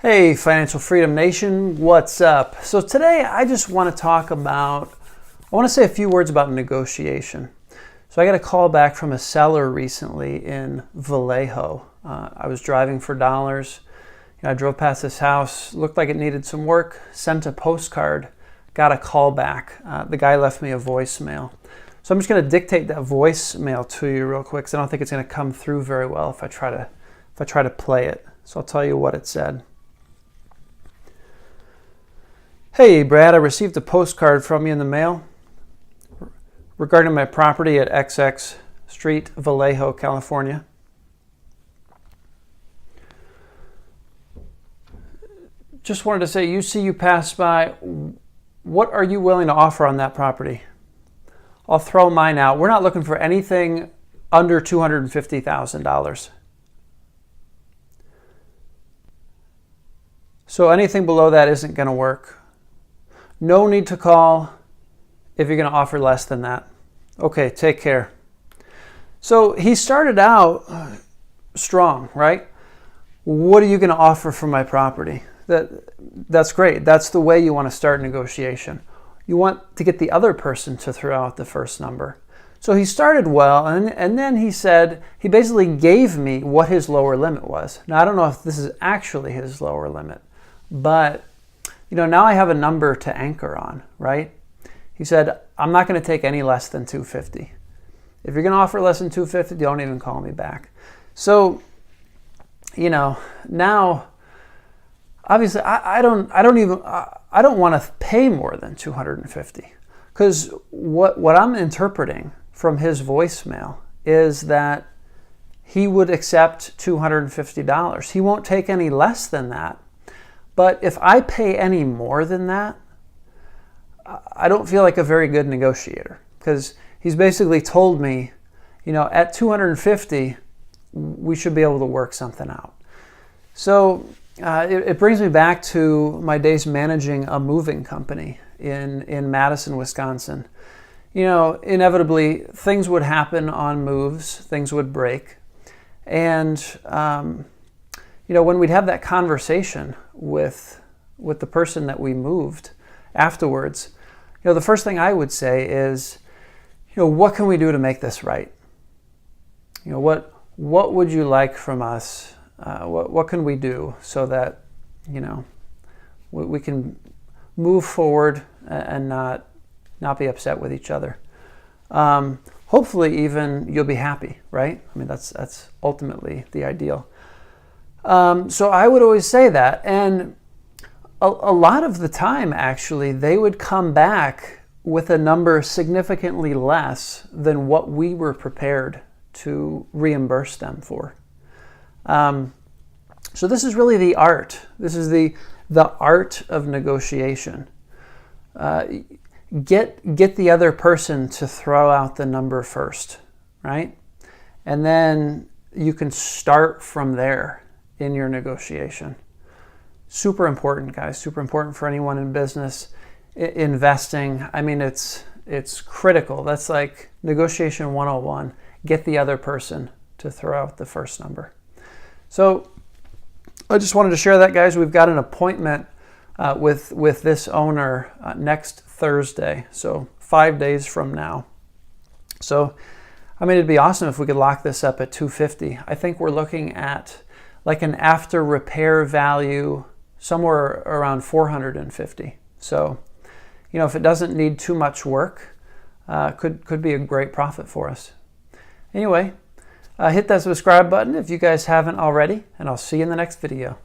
Hey, Financial Freedom Nation, what's up? So today I just want to I want to say a few words about negotiation. So I got a call back from a seller recently in Vallejo. I was driving for dollars. I drove past this house, looked like it needed some work, sent a postcard, got a call back. The guy left me a voicemail. So I'm just going to dictate that voicemail to you real quick because I don't think it's going to come through very well if I try to play it. So I'll tell you what it said. Hey Brad, I received a postcard from you in the mail regarding my property at XX Street, Vallejo, California. Just wanted to say, you passed by. What are you willing to offer on that property? I'll throw mine out. We're not looking for anything under $250,000. So anything below that isn't going to work. No need to call if you're going to offer less than that. Okay, take care. So he started out strong, right? What are you going to offer for my property? That's great. That's the way you want to start negotiation. You want to get the other person to throw out the first number. So he started well, and then he basically gave me what his lower limit was. Now, I don't know if this is actually his lower limit, but now I have a number to anchor on, right? He said, I'm not going to take any less than $250. If you're going to offer less than $250, don't even call me back. So, now, obviously, I don't want to pay more than $250, because what I'm interpreting from his voicemail is that he would accept $250. He won't take any less than that. But if I pay any more than that, I don't feel like a very good negotiator, because he's basically told me, at $250, we should be able to work something out. So it brings me back to my days managing a moving company in Madison, Wisconsin. Inevitably, things would happen on moves, things would break. And when we'd have that conversation with the person that we moved afterwards, the first thing I would say is, what can we do to make this right? What would you like from us? What can we do so that, we can move forward and not be upset with each other? Hopefully even you'll be happy, right? I mean, that's ultimately the ideal. So I would always say that, and a lot of the time, actually, they would come back with a number significantly less than what we were prepared to reimburse them for. So this is really the art. This is the art of negotiation. Get the other person to throw out the number first, right? And then you can start from there in your negotiation. Super important, guys. Super important for anyone in business, investing. I mean, it's critical. That's like negotiation 101. Get the other person to throw out the first number. So I just wanted to share that, guys. We've got an appointment with this owner next Thursday, so 5 days from now. So, I mean, it'd be awesome if we could lock this up at $250. I think we're looking at like an after repair value somewhere around $450. So, if it doesn't need too much work, could be a great profit for us. Anyway, hit that subscribe button if you guys haven't already, and I'll see you in the next video.